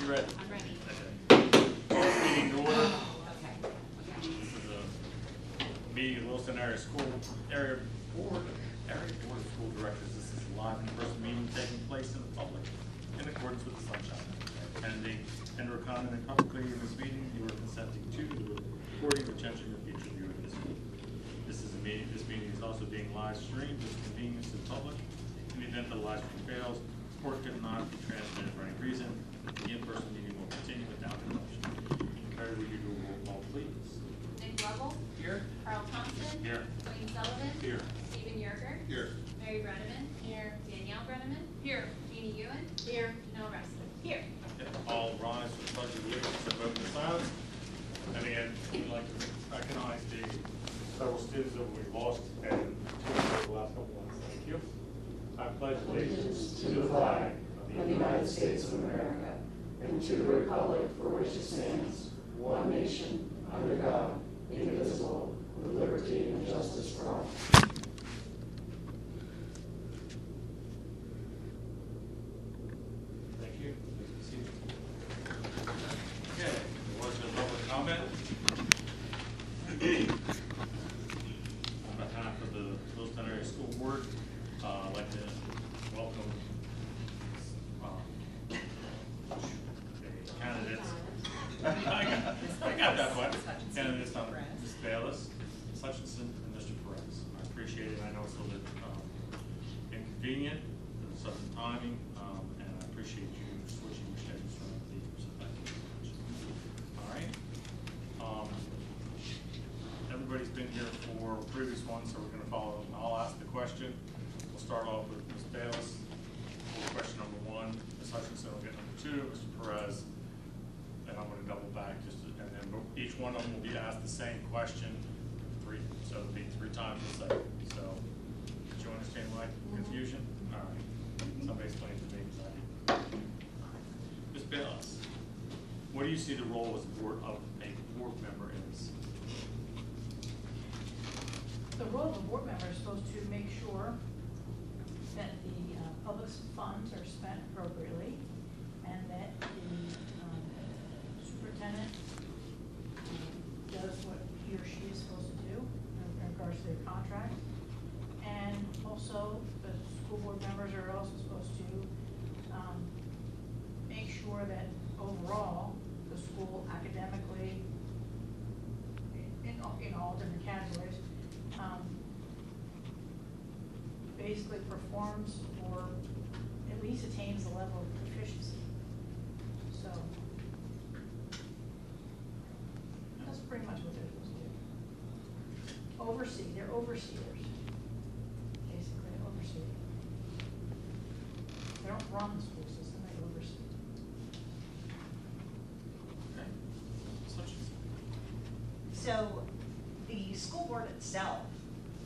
You ready? I'm ready. Meeting to order. Okay. This is a meeting of Wilson Area Board of School Directors. This is a live in-person meeting taking place in the public in accordance with the Sunshine Act. Attending and or commenting publicly in this meeting, you are consenting to the recording, retention, or future viewing of this meeting. This meeting is also being live streamed for the convenience of the public. In the event that the live stream fails, or cannot be transmitted for any reason, the in-person meeting will continue without interruption. Carrie, would you do a roll call, please? Nick Lovell. Here. Carl Thompson. Here. Wayne Sullivan. Here. Stephen Yerger. Here. Mary Brenneman. Here. Danielle Brenneman. Here. Jeannie Ewan. Here. Janelle Reston. Here. All rise for the pledge of allegiance and vote in silence. And again, we'd like to recognize the several students that we lost and the last couple months. Thank you. I pledge allegiance to the flag of the United States of America and to the republic for which it stands, one nation, under God, indivisible, with liberty and justice for all. Thank you. Please be seated. Okay, there was no public comment. On behalf of the Wilson Area School Board, I'd like to welcome the candidates. I got that one. Candidates on Ms. Bayless, Ms. Hutchinson, and Mr. Perez. I appreciate it. I know it's a little bit inconvenient, there's some timing, and I appreciate you switching your schedules around the year, so thank you very much. All right. Everybody's been here for previous ones, so we're going to follow. I'll ask the question. We'll start off with Ms. Bayless. Question number one. Ms. Hutchinson will get number two. Mr. Perez. And I'm going to double back and then each one of them will be asked the same question so it'll be 3 times the same. So, did you understand my confusion? All right. Somebody explain to me because I didn't. Ms. Bayless, what do you see the role as a board member is? The role of a board member is supposed to make sure that the public's funds are spent appropriately and that the superintendent does what he or she is supposed to do in regards to their contract. And also, the school board members are also supposed to make sure that overall the school academically, in all different categories, basically performs or at least attains the level of proficiency. So that's pretty much what they're supposed to do. Oversee, they're overseers. Basically, oversee. They don't run the school system, they oversee. Okay. Ms. Hutchinson. So the school board itself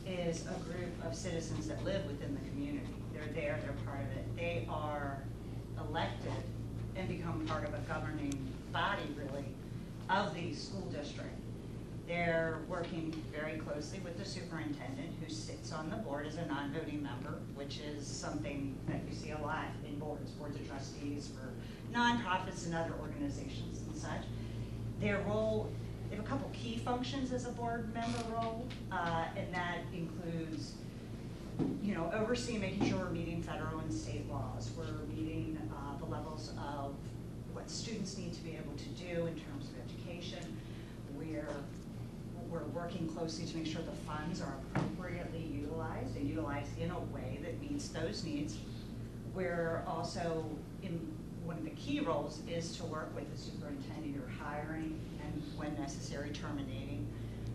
is a group of citizens that live within the community. They're there, they're part of it. They are elected and become part of a governing body, really, of the school district. They're working very closely with the superintendent, who sits on the board as a non-voting member, which is something that you see a lot in boards of trustees for nonprofits and other organizations and such. Their role, they have a couple key functions as a board member role, and that includes, overseeing, making sure we're meeting federal and state laws. We're meeting the levels of what students need to be able to do in terms of education. We're working closely to make sure the funds are appropriately utilized and utilized in a way that meets those needs. We're also, one of the key roles is to work with the superintendent. You're hiring and, when necessary, terminating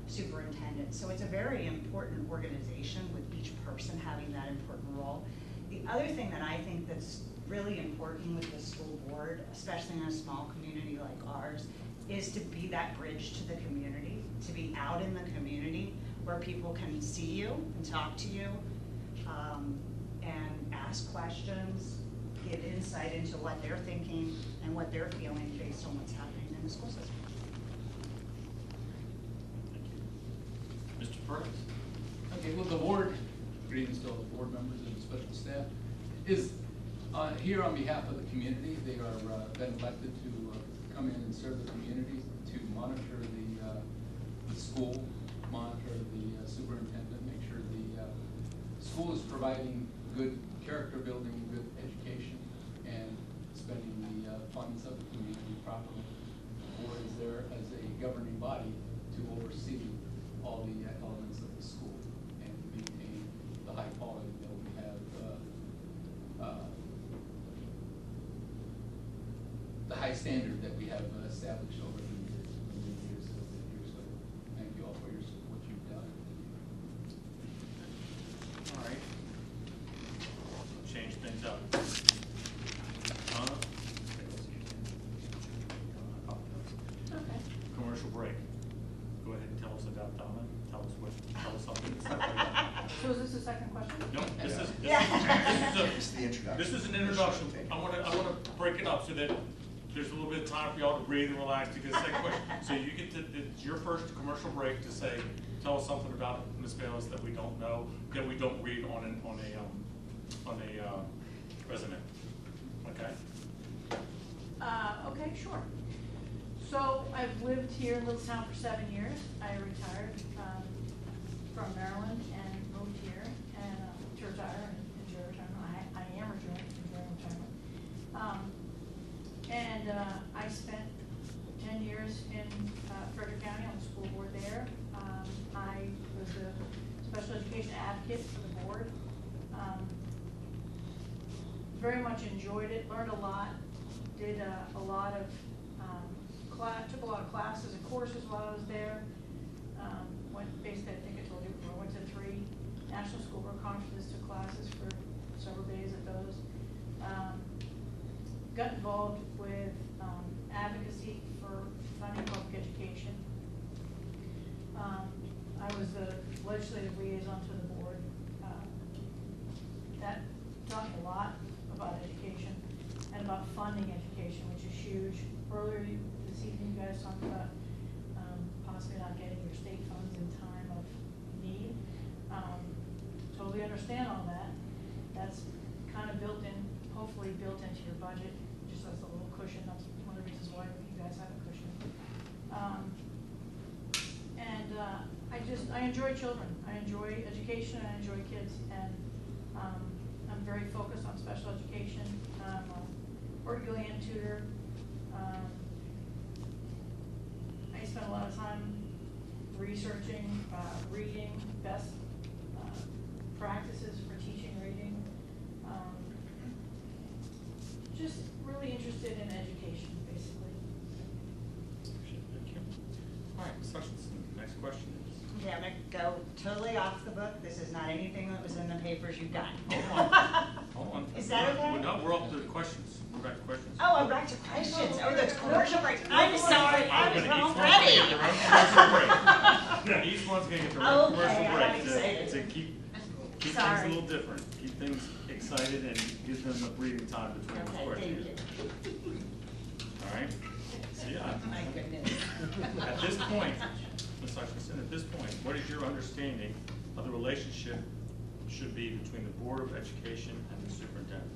superintendent. So it's a very important organization with each person having that important role. The other thing that I think that's really important with the school board, especially in a small community like ours, is to be that bridge to the community, to be out in the community where people can see you and talk to you and ask questions, get insight into what they're thinking and what they're feeling based on what's happening in the school system. Thank you. Mr. Perez. Okay, well, the board, greetings to all the board members and special staff, is Here on behalf of the community, they are been elected to come in and serve the community, to monitor the school, monitor the superintendent, make sure the school is providing good character building, good education, and spending the funds of the community properly. The board is there as a governing body to oversee all the elements of the school and maintain the high quality that we have, the high standard that we have established over the years. So thank you all for what you've done. All right. Change things up. Okay. Commercial break. Go ahead and tell us about Donna. Tell us something. So is this the second question? No, this is This is the introduction. This is an introduction. I wanna break it up so that there's a little bit of time for y'all to breathe and relax, because second question. So you get to, it's your first commercial break to say, tell us something about Ms. Bayless that we don't know, that we don't read on a resume. Okay? Okay, sure. So I've lived here in Littlestown for 7 years. I retired from Maryland and moved here and to retire and enjoy retirement. I am enjoying retirement. And I spent 10 years in Frederick County on the school board there. I was a special education advocate for the board. Very much enjoyed it, learned a lot, did a lot of took a lot of classes and courses while I was there. Basically, I think I told you before, I went to 3 National School Board conferences, took classes for several days at those. Got involved with advocacy for funding public education. I was the legislative liaison to the board. That taught me a lot about education and about funding education, which is huge. Earlier this evening, you guys talked about possibly not getting your state funds in time of need. Totally understand all that. That's kind of built in, hopefully built into your budget, just as a little cushion. That's one of the reasons why you guys have a cushion. I enjoy children. I enjoy education, and I enjoy kids, and I'm very focused on special education. I'm a Orthogram tutor. I spend a lot of time researching, reading best practices for teaching reading. Just really interested in education, basically. Thank you. All right, Ms. Hutchinson, next question is. Okay, I'm gonna go totally off the book. This is not anything that was in the papers you've done. Hold on. Is that okay? No, we're up to the questions. We're back to questions. Oh, I'm back to questions. Oh, that's commercial break. I'm sorry, I was Each not one's gonna ready. get their own commercial break. Each one's gonna get their own Okay, commercial I'm break excited. to keep things a Sorry. little different, keep things excited and give them a breathing time between the Okay, questions. thank you. All right? See, My goodness. at this point, Ms. Hutchinson, at this point, what is your understanding of the relationship should be between the Board of Education and the superintendent?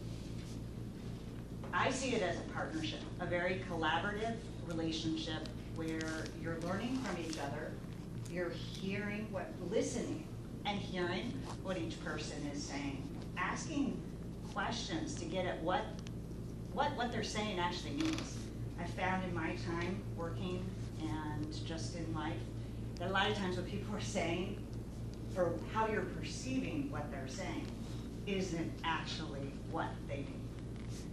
I see it as a partnership, a very collaborative relationship where you're learning from each other, you're listening and hearing what each person is saying, asking questions to get at what they're saying actually means. I found in my time working and just in life that a lot of times what people are saying or how you're perceiving what they're saying isn't actually what they mean.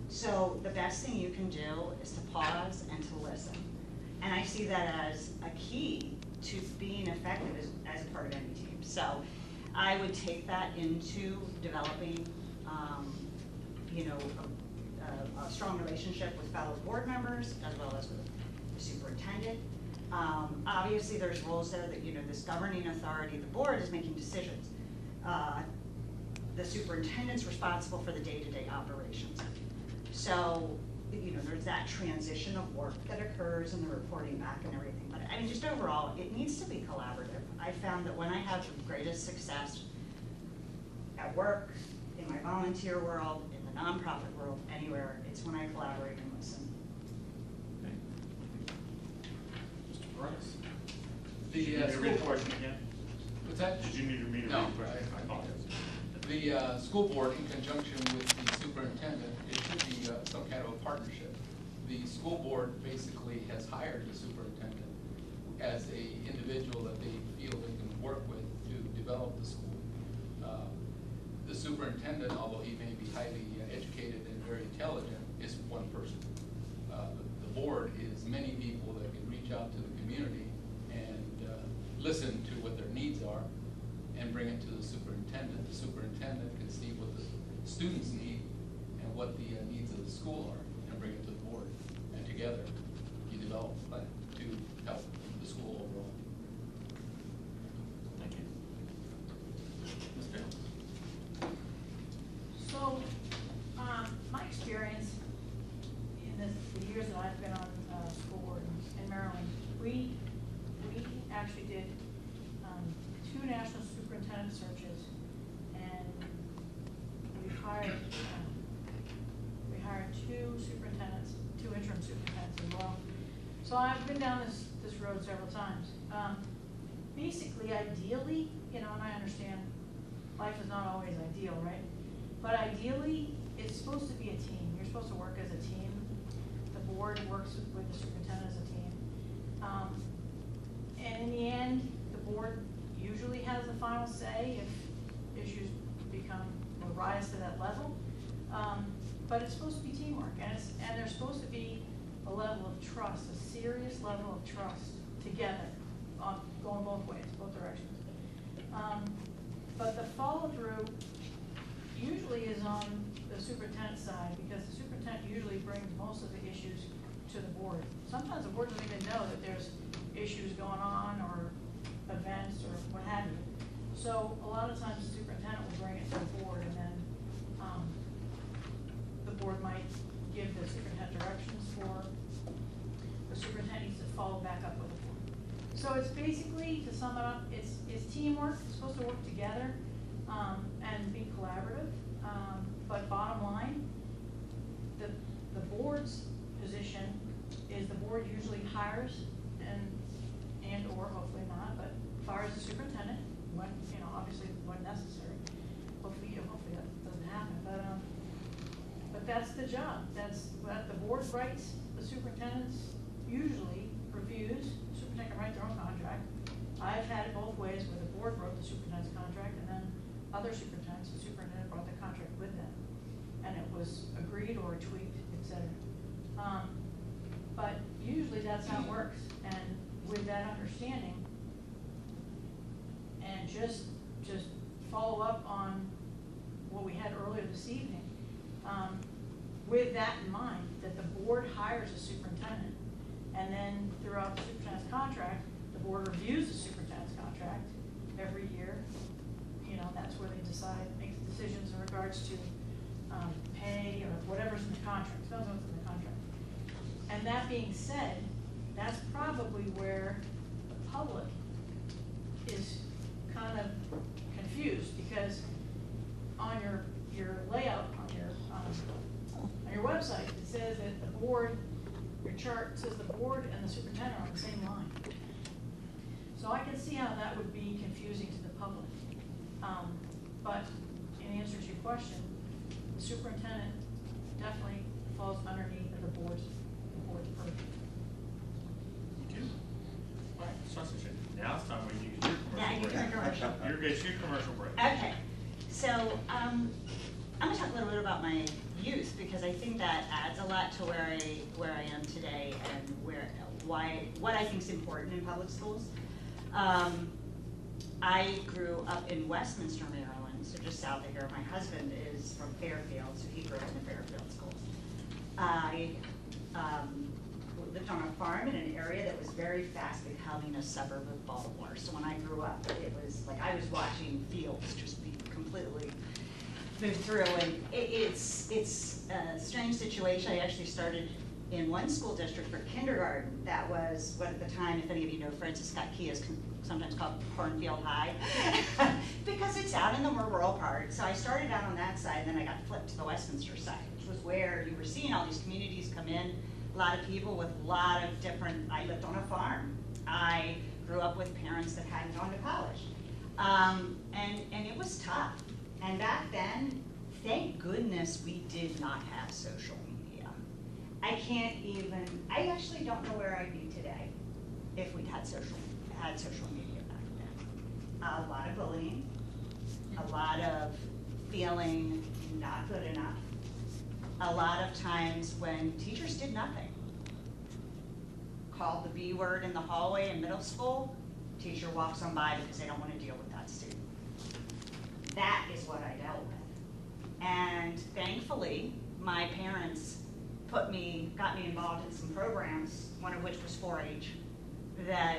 So the best thing you can do is to pause and to listen. And I see that as a key to being effective as a part of any team. So I would take that into developing, a strong relationship with fellow board members as well as with the superintendent. Obviously, there's rules there that, this governing authority, the board is making decisions. The superintendent's responsible for the day-to-day operations. So, there's that transition of work that occurs and the reporting back and everything. But I mean, just overall, it needs to be collaborative. I found that when I have the greatest success at work, in my volunteer world, in the nonprofit world, anywhere, it's when I collaborate and listen. Okay. Mr. Perez? The Did you need to read the school- question again? What's that? Did you need me to read No, the question? I- I apologize. The school board, in conjunction with the superintendent, it should be some kind of a partnership. The school board basically has hired the superintendent as a individual that they feel they can work with to develop the school. The superintendent, although he may be highly educated and very intelligent, is one person. The board is many people that can reach out to the community and listen to what their needs are and bring it to the superintendent. The superintendent can see what the students need and what the needs of the school are and bring it to the board. And together, you develop a plan to help the school overall. Thank you. Ms. Bailey? So, my experience in the years that I've been on school board in Maryland, we actually did 2 national superintendent searches, and we hired 2 superintendents, 2 interim superintendents as well. So I've been down this road several times. Basically, ideally, and I understand life is not always ideal, right? But ideally, it's supposed to be a team. You're supposed to work as a team. The board works with the superintendent as a team. And in the end, the board usually has the final say if issues become or rise to that level. But it's supposed to be teamwork, and there's supposed to be a level of trust, a serious level of trust together, going both ways, both directions. But the follow-through usually is on the superintendent's side, because the superintendent usually brings most of the issues to the board. Sometimes the board doesn't even know that there's issues going on or events or what have you. So a lot of times the superintendent will bring it to the board, and then the board might give the superintendent directions for the superintendent needs to follow back up with the board. So it's basically, to sum it up, it's teamwork. It's supposed to work together and be collaborative. But bottom line, the board's position is the board usually hires and or hopefully not, but fires the superintendent when, obviously when necessary. Hopefully that doesn't happen, but that's the job. That's what the board writes. The superintendents usually reviews. The superintendent can write their own contract. I've had it both ways, where the board wrote the superintendent's contract, and then other superintendents, the superintendent brought the contract with them, and it was agreed or tweaked, etc. But usually that's how it works, and with that understanding, and just follow up on what we had earlier this evening, with that in mind, that the board hires a superintendent, and then throughout the superintendent's contract, the board reviews the superintendent's contract every year. That's where they decide, make decisions in regards to pay or whatever's in the contract, depends on what's in the contract. And that being said, that's probably where the public is kind of confused, because on your layout, on your website, it says that the board, your chart says the board and the superintendent are on the same line. So I can see how that would be confusing to the public. But in answer to your question, the superintendent definitely falls underneath the board's purview. Thank you. All right, Censorship. Now it's time when you get your Now you commercial can break. commercial. You're good, your commercial break. Okay, so I'm gonna talk a little bit about my youth, because I think that adds a lot to where I am today and what I think is important in public schools. I grew up in Westminster, Maryland, so just south of here. My husband is from Fairfield, so he grew up in the Fairfield schools. I lived on a farm in an area that was very fast becoming a suburb of Baltimore. So when I grew up, it was like I was watching fields just be completely moved through, and it's a strange situation. I actually started in one school district for kindergarten, that was what at the time, if any of you know Francis Scott Key, is sometimes called Cornfield High, because it's out in the more rural part. So I started out on that side, and then I got flipped to the Westminster side, which was where you were seeing all these communities come in, a lot of people with a lot of different, I lived on a farm. I grew up with parents that hadn't gone to college. And it was tough. And back then, thank goodness we did not have social media. I actually don't know where I'd be today if we'd had social media back then. A lot of bullying, a lot of feeling not good enough, a lot of times when teachers did nothing. Called the B word in the hallway in middle school, teacher walks on by because they don't want to deal with that student. That is what I dealt with. And thankfully, my parents got me involved in some programs, one of which was 4-H, that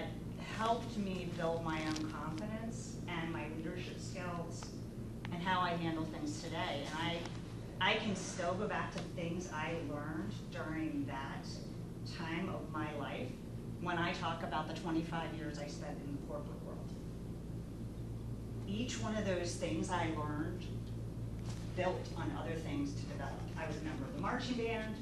helped me build my own confidence and my leadership skills and how I handle things today. And I can still go back to things I learned during that time of my life when I talk about the 25 years I spent in the corporate world. Each one of those things I learned built on other things to develop. I was a member of the marching band.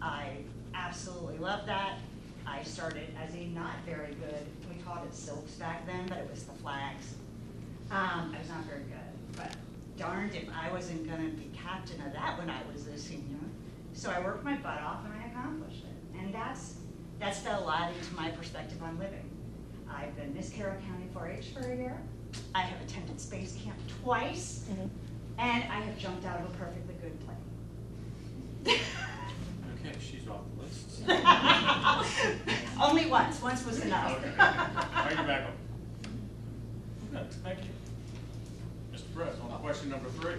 I absolutely loved that. I started as a not very good, we called it silks back then, but it was the flags. I was not very good, but darned if I wasn't gonna be captain of that when I was a senior. So I worked my butt off and I accomplished it. And that's fed a lot into my perspective on living. I've been Miss Carroll County 4-H for a year. I have attended space camp twice, and I have jumped out of a perfectly good plane. Okay, she's off the list. Only once. Once was enough. Okay. All right, you're back up. Good, thank you. Mr. Perez, on question number 3.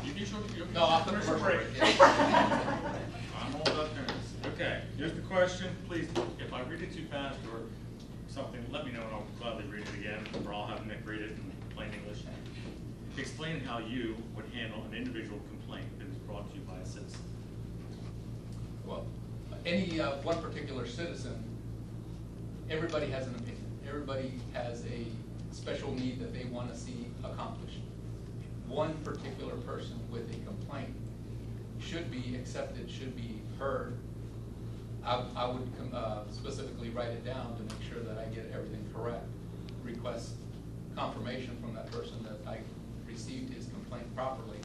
You can show me. No, off the commercial break. break. I'm all about parents. Okay, here's the question. Please, if I read it too fast or something, let me know and I'll gladly read it again, or I'll have Nick read it in plain English. Explain how you would handle an individual complaint that is brought to you by a citizen. Well, any one particular citizen, everybody has an opinion. Everybody has a special need that they want to see accomplished. One particular person with a complaint should be accepted, should be heard. I would specifically write it down to make sure that I get everything correct. Request confirmation from that person that I received his complaint properly.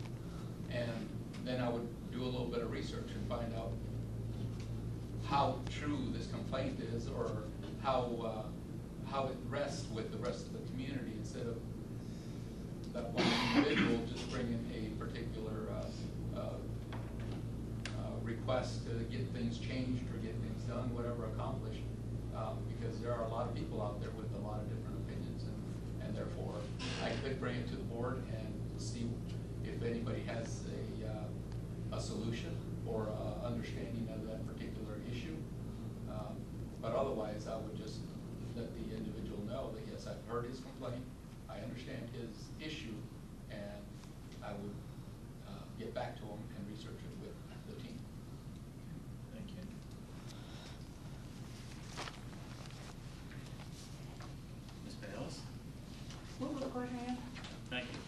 And then I would do a little bit of research and find out how true this complaint is, or how it rests with the rest of the community, instead of that one individual just bringing a particular request to get things changed or get things done, whatever accomplished, because there are a lot of people out there with a lot of different opinions, and therefore I could bring it to the board and see if anybody has a solution or a understanding of that particular issue. But otherwise, I would just let the individual know that, yes, I've heard his complaint, I understand his issue, and I would get back to him and research it with the team. Thank you. Ms. Bayless? What was the question again? Thank you.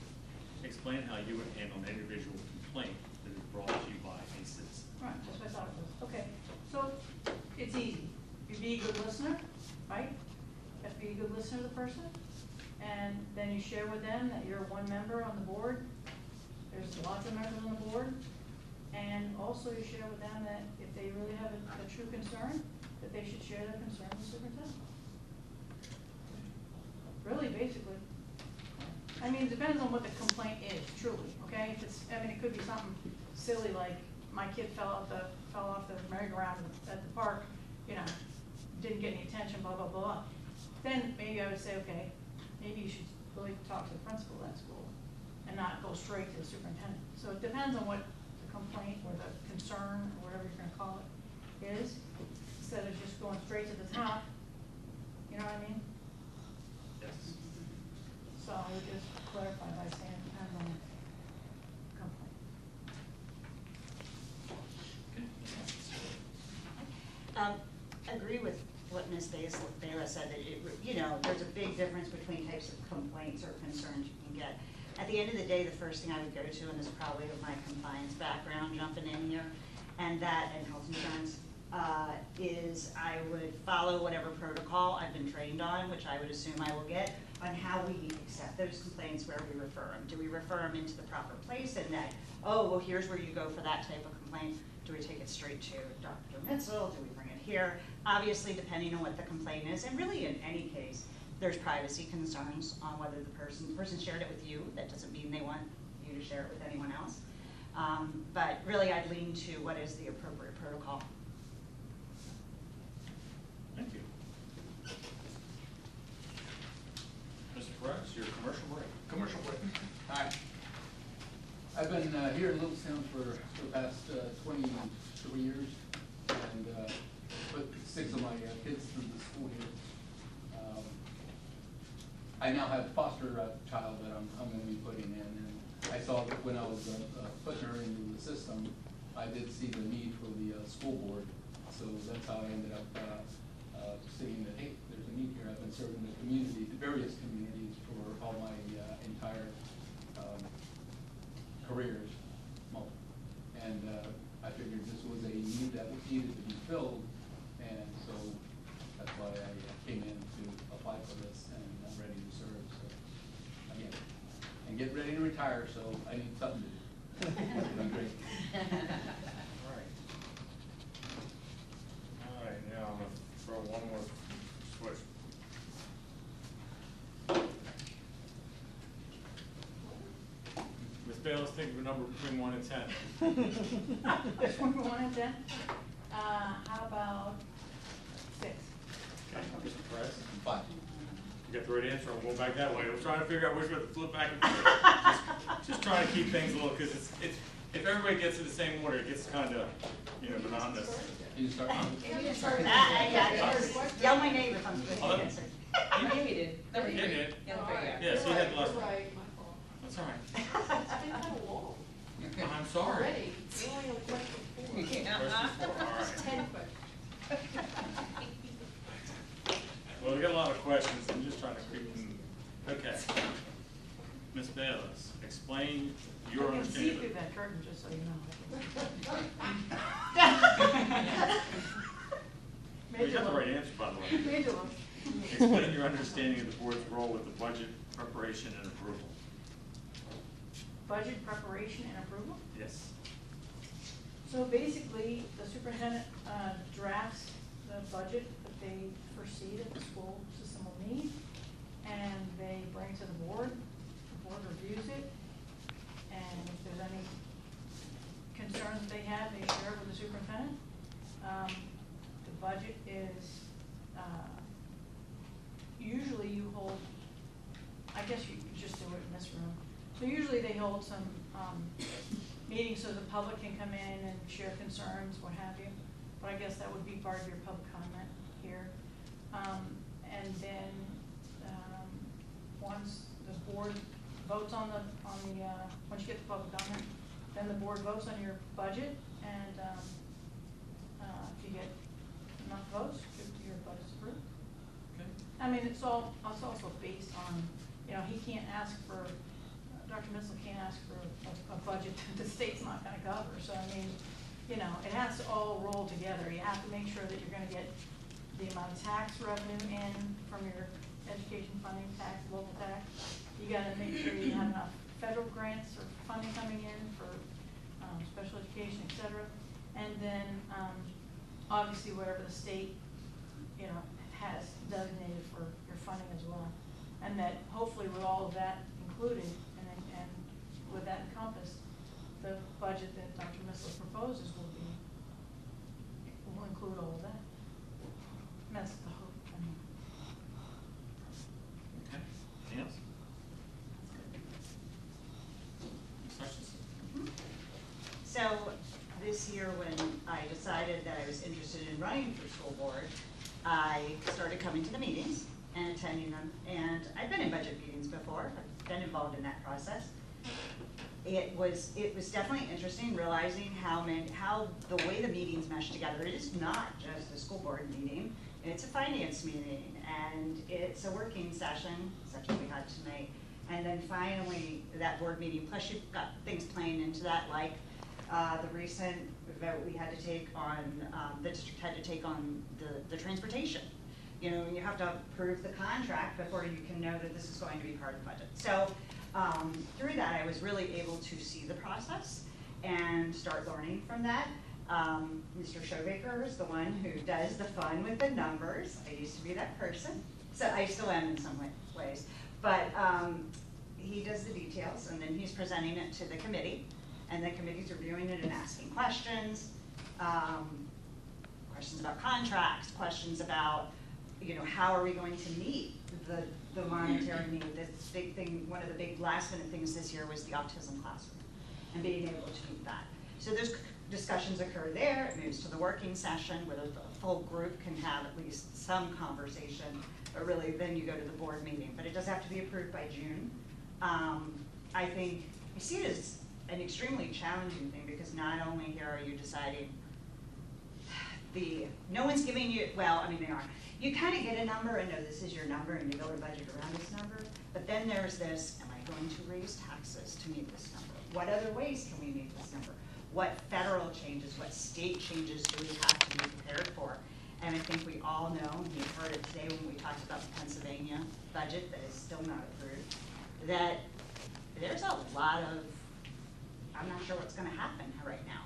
Explain how you would handle an individual complaint that is brought to you by a citizen. Right, that's what I thought it was. Okay, so it's easy. You be a good listener, right? You have to be a good listener to the person. And then you share with them that you're one member on the board. There's lots of members on the board. And also you share with them that if they really have a true concern, that they should share their concern with the superintendent. Really, basically. I mean, it depends on what the complaint is, truly, okay? If it's, I mean, it could be something silly like my kid fell off the merry-go-round at the park, you know, didn't get any attention, blah, blah, blah. Then maybe I would say, okay, maybe you should really talk to the principal of that school and not go straight to the superintendent. So it depends on what the complaint or the concern, or whatever you're gonna call it, is, instead of just going straight to the top. You know what I mean? Yes. So I would just clarify by saying it depends on the complaint. Okay. Agree with what Ms. Bayless said, that there's a big difference between types of complaints or concerns you can get. At the end of the day, the first thing I would go to, and this is probably with my compliance background jumping in here, and health insurance, is I would follow whatever protocol I've been trained on, which I would assume I will get, on how we accept those complaints, where we refer them. Do we refer them into the proper place, and that, oh, well, here's where you go for that type of complaint? Do we take it straight to Dr. Mitchell? Do we bring it here? Obviously, depending on what the complaint is, and really in any case, there's privacy concerns on whether the person shared it with you. That doesn't mean they want you to share it with anyone else. But really, I'd lean to what is the appropriate protocol. Thank you. Mr. Perez, your commercial break. Commercial break. Hi. I've been here in Little Sound for the past 23 years, and put 6 of my kids through the school here. I now have a foster child that I'm going to be putting in, and I saw that when I was putting her into the system, I did see the need for the school board, so that's how I ended up seeing that, hey, there's a need here. I've been serving the community, the various communities, for all my entire careers, and I figured this was a need that needed to be filled, and so that's why I came in to apply for this, and I'm ready to serve. So again, and get ready to retire, so I need something to do. It'll be great. All right, now I'm gonna throw one more switch. Ms. Bayless, think of a number between 1 and 10. There's 1 and 10? How about 6? Okay, Mr. Perez, 5. you got the right answer. I'll go back that way. I'm trying to figure out which way to flip back and forth. just trying to keep things a little, because it's if everybody gets in the same order, it gets kind of monotonous. You start. Yell my name if I'm supposed to answer. You did. Yeah, so you had the last one. Right, my fault. That's all right. It's been kind of long. I'm sorry. Already. You're only on question 4. Question 4, all right. It's 10 questions. Well, we got a lot of questions. I'm just trying to creep them. Okay. Ms. Bayless, explain your I can see understanding. through that curtain, just so you know. You got the right answer, by the way. Major one. Explain your understanding of the board's role with the budget preparation and approval. Budget preparation and approval? Yes. So basically, the superintendent drafts the budget that they foresee that the school system will need, and they bring it to the board reviews it, and if there's any concerns that they have, they share it with the superintendent. The budget is, usually you hold, I guess you could just do it in this room. So usually they hold some meetings so the public can come in and share concerns, what have you. But I guess that would be part of your public comment here. And then once the board votes on the once you get the public comment, then the board votes on your budget, and if you get enough votes, your budget's approved. Okay. I mean, it's also based on, he can't ask for, Dr. Missel can't ask for a budget that the state's not gonna cover. So, I mean, it has to all roll together. You have to make sure that you're gonna get the amount of tax revenue in from your education funding, tax, local tax. You gotta make sure you have enough federal grants or funding coming in for special education, et cetera. And then, obviously, whatever the state, has designated for your funding as well. And that hopefully with all of that included and with that encompassed, the budget that Dr. Missel proposes will include all of that. And that's the hope. Okay. Anything else? Ms. Hutchinson? So this year, when I decided that I was interested in running for school board, I started coming to the meetings and attending them. And I've been in budget meetings before. I've been involved in that process. it was definitely interesting realizing how the way the meetings mesh together. It is not just a school board meeting, it's a finance meeting, and it's a working session, such as we had tonight. And then finally, that board meeting, plus you've got things playing into that, like the recent vote we had to take on, the district had to take on the transportation. You know, you have to approve the contract before you can know that this is going to be part of the budget. So through that, I was really able to see the process and start learning from that. Mr. Showbaker is the one who does the fun with the numbers. I used to be that person, so I still am in some ways. But he does the details, and then he's presenting it to the committee, and the committee's reviewing it and asking questions, questions about contracts, questions about, you know, how are we going to meet the monetary need. This big thing, one of the big last minute things this year was the autism classroom, and being able to meet that. So those discussions occur there. It moves to the working session where the full group can have at least some conversation, but really then you go to the board meeting. But it does have to be approved by June. I think, I see it as an extremely challenging thing because not only here are you deciding no one's giving you, well, I mean they are. You kind of get a number and know this is your number and you build a budget around this number, but then there's this, am I going to raise taxes to meet this number? What other ways can we meet this number? What federal changes, what state changes do we have to be prepared for? And I think we all know, and you've heard it today when we talked about the Pennsylvania budget that is still not approved, that there's a lot of, I'm not sure what's gonna happen right now.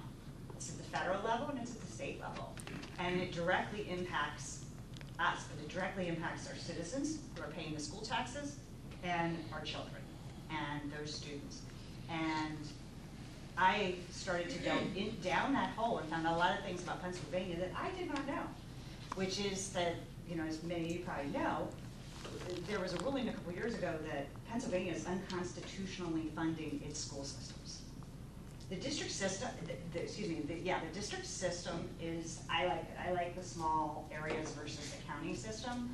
It's at the federal level and it's at the state level. And it directly impacts us, but it directly impacts our citizens who are paying the school taxes and our children and those students. And I started to go down that hole and found a lot of things about Pennsylvania that I did not know, which is that, you know, as many of you probably know, there was a ruling a couple years ago that Pennsylvania is unconstitutionally funding its school systems. The district system, the district system is, I like it. I like the small areas versus the county system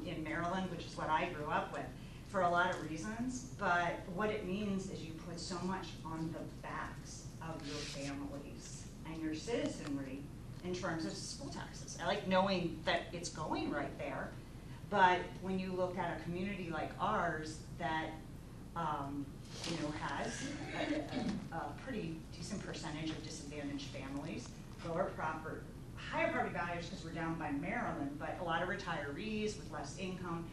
in Maryland, which is what I grew up with, for a lot of reasons. But what it means is you put so much on the backs of your families and your citizenry in terms of school taxes. I like knowing that it's going right there, but when you look at a community like ours that you know, has a pretty decent percentage of disadvantaged families, higher property values because we're down by Maryland, but a lot of retirees with less income.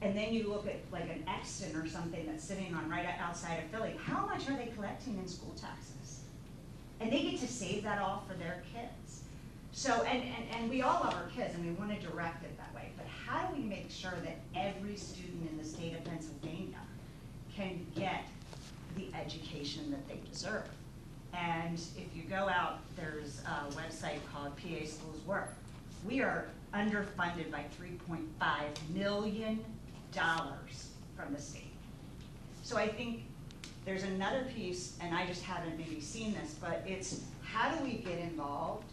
And then you look at like an Exton or something that's sitting on right outside of Philly. How much are they collecting in school taxes? And they get to save that all for their kids. So, and we all love our kids and we want to direct it that way, but how do we make sure that every student in the state of Pennsylvania can get the education that they deserve? And if you go out, there's a website called PA Schools Work. We are underfunded by $3.5 million from the state. So I think there's another piece, and I just haven't maybe seen this, but it's how do we get involved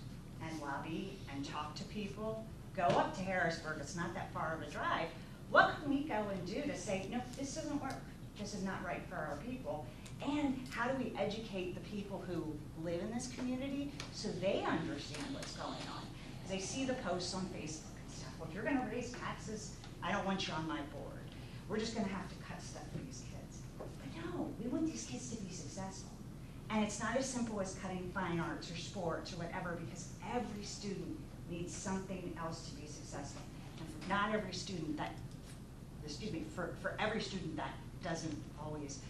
and lobby and talk to people? Go up to Harrisburg, it's not that far of a drive. What can we go and do to say, no, this doesn't work. This is not right for our people. And how do we educate the people who live in this community so they understand what's going on? Because I see the posts on Facebook and stuff. Well, if you're gonna raise taxes, I don't want you on my board. We're just gonna have to cut stuff for these kids. But no, we want these kids to be successful. And it's not as simple as cutting fine arts or sports or whatever, because every student needs something else to be successful. And for not every student that, for every student that doesn't always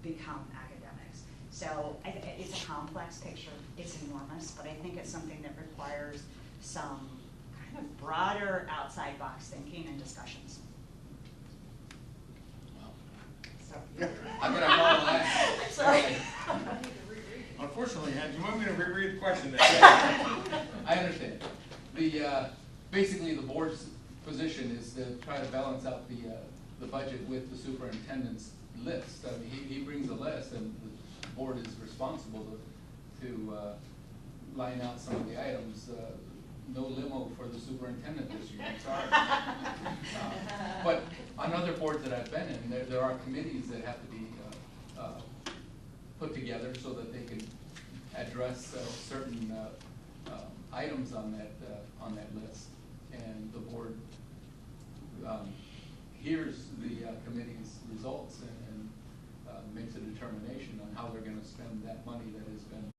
become academics. So it's a complex picture, it's enormous, but I think it's something that requires some kind of broader outside box thinking and discussions. So, I'm gonna follow that. Sorry. Unfortunately, do you want me to reread the question then? I understand. Basically the board's position is to try to balance out the budget with the superintendent's list. I mean, he brings a list and the board is responsible to line out some of the items. No limo for the superintendent this year, I'm sorry. But on other boards that I've been in, there are committees that have to be put together so that they can address certain items on that list. And the board hears the committee's results and makes a determination on how they're gonna spend that money that has been